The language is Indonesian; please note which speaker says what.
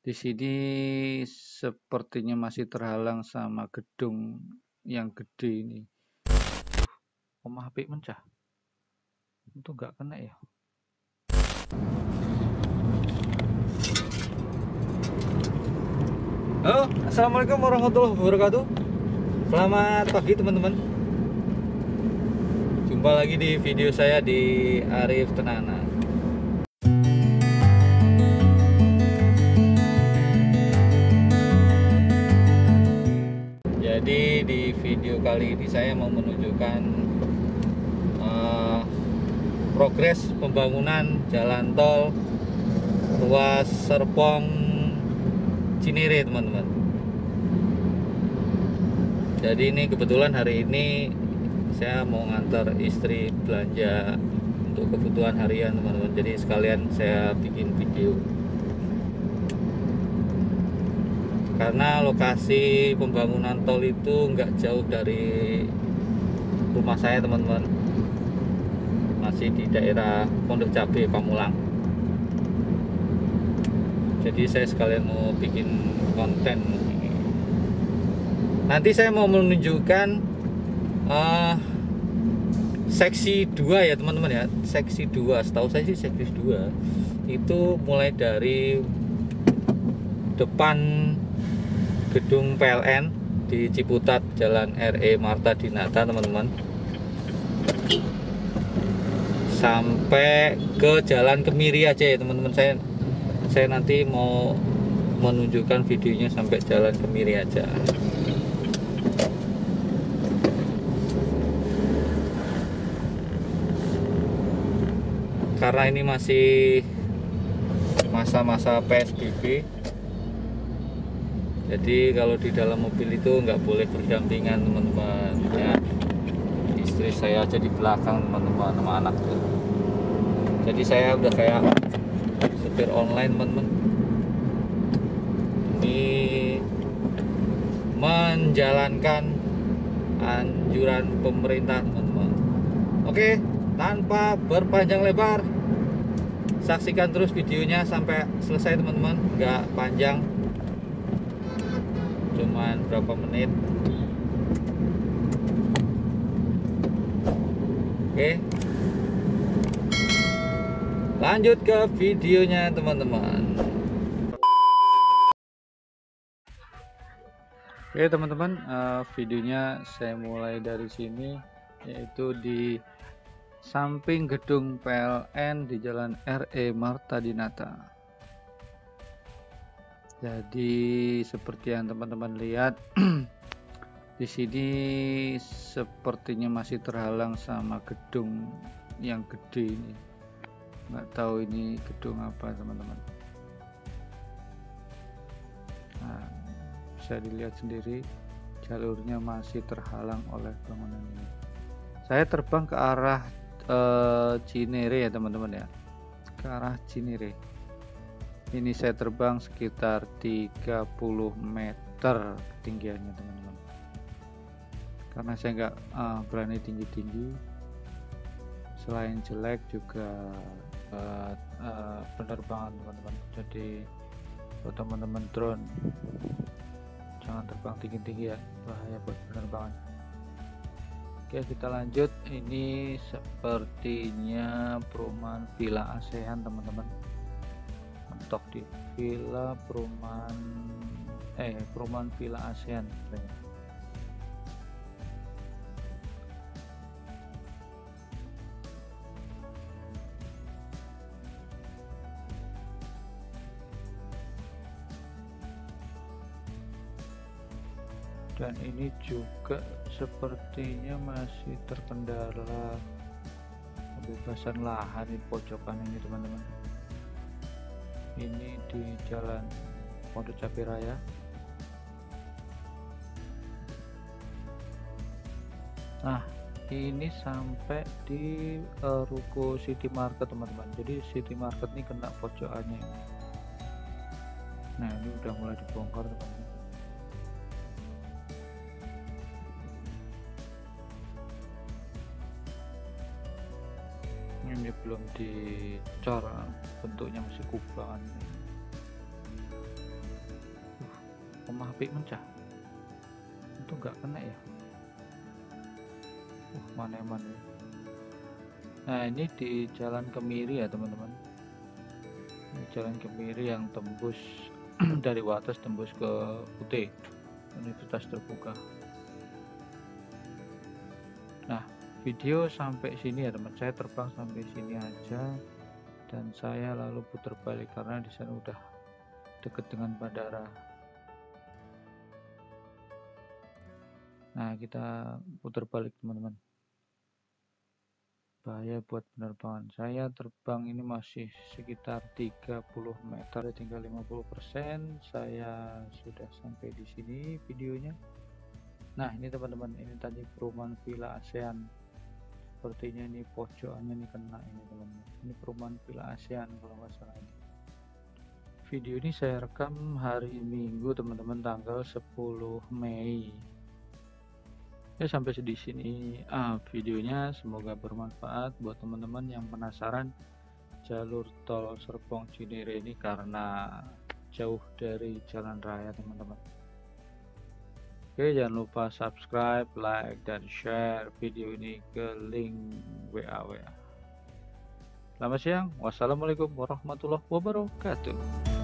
Speaker 1: Di sini sepertinya masih terhalang sama gedung yang gede ini. Omah apik mencah. Itu nggak kena ya. Halo, assalamualaikum warahmatullahi wabarakatuh. Selamat pagi teman-teman. Jumpa lagi di video saya di Arif Tenana. Jadi di video kali ini saya mau menunjukkan progres pembangunan jalan tol ruas Serpong Cinere, teman-teman. Jadi ini kebetulan hari ini saya mau ngantar istri belanja untuk kebutuhan harian, teman-teman. Jadi sekalian saya bikin video. Karena lokasi pembangunan tol itu nggak jauh dari rumah saya, teman-teman. Masih di daerah Pondok Cabe, Pamulang. Jadi saya sekalian mau bikin konten. Nanti saya mau menunjukkan seksi 2 ya teman-teman ya. Seksi 2, setahu saya sih seksi 2 itu mulai dari depan gedung PLN di Ciputat, Jalan RE Marta Dinata, teman-teman, sampai ke Jalan Kemiri aja ya teman-teman. Saya nanti mau menunjukkan videonya sampai Jalan Kemiri aja. Karena ini masih masa-masa PSBB, jadi kalau di dalam mobil itu nggak boleh berdampingan, teman-teman ya. Istri saya aja di belakang, teman-teman, sama anak tuh. Jadi saya udah kayak supir online, teman-teman. Ini menjalankan anjuran pemerintah, teman-teman. Oke, tanpa berpanjang lebar, saksikan terus videonya sampai selesai, teman-teman. Nggak panjang, cuman berapa menit. Oke, lanjut ke videonya, teman-teman. Oke teman-teman, videonya saya mulai dari sini, yaitu di samping gedung PLN di Jalan RE Marta Dinata. Jadi seperti yang teman-teman lihat, di sini sepertinya masih terhalang sama gedung yang gede ini. Nggak tahu ini gedung apa, teman-teman. Nah, bisa dilihat sendiri jalurnya masih terhalang oleh bangunan ini. Saya terbang ke arah Cinere ya teman-teman ya, ke arah Cinere. Ini saya terbang sekitar 30 meter ketinggiannya, teman-teman. Karena saya nggak berani tinggi-tinggi, selain jelek juga penerbangan, teman-teman. Jadi buat teman-teman drone, jangan terbang tinggi-tinggi ya, bahaya buat penerbangan. Oke, kita lanjut. Ini sepertinya perumahan Villa ASEAN, teman-teman. Mentok di Villa perumahan Villa ASEAN. Dan ini juga sepertinya masih terkendala pembebasan lahan di pojokan ini, teman-teman. Ini di Jalan Pondok Cabe Raya. Nah, ini sampai di ruko City Market, teman-teman. Jadi City Market ini kena pojokannya ini. Nah, ini udah mulai dibongkar, teman-teman. Ini belum dicor, bentuknya masih kubangan. sama HP mencah itu nggak kena ya. Mana-mana ya. Nah ini di Jalan Kemiri ya teman-teman, ini Jalan Kemiri yang tembus dari Wates tembus ke UT, Universitas Terbuka. Nah video sampai sini ya teman, saya terbang sampai sini aja dan saya lalu putar balik karena di sana udah deket dengan bandara. Nah kita putar balik teman-teman, bahaya buat penerbangan. Saya terbang ini masih sekitar 30 meter, tinggal 50%. Saya sudah sampai di sini videonya. Nah ini teman-teman, ini tadi perumahan Villa ASEAN, sepertinya ini pojokannya ini kena ini teman-teman. Ini perumahan Villa ASEAN kalau nggak salah ini. Video ini saya rekam hari Minggu teman-teman, tanggal 10 Mei. Ya sampai di sini videonya, semoga bermanfaat buat teman-teman yang penasaran jalur tol Serpong Cinere ini karena jauh dari jalan raya teman-teman. Oke, jangan lupa subscribe, like, dan share video ini ke link WA. Selamat siang, wassalamualaikum warahmatullahi wabarakatuh.